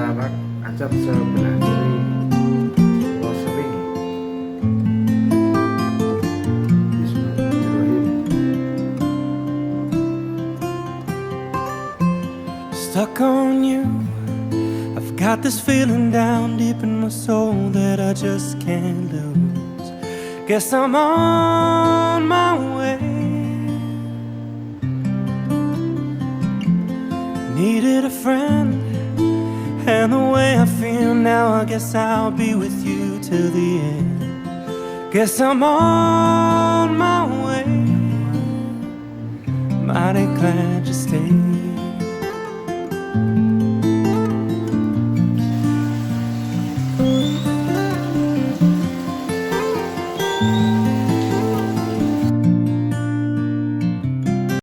Katarak ajab sebelah kiri Rosary. Bismillahirrahmanirrahim. Stuck on you, I've got this feeling down deep in my soul that I just can't lose. Guess I'm on my way. Needed a friend, and the way I feel now, I guess I'll be with you till the end. Guess I'm on my way. Mighty glad you stayed.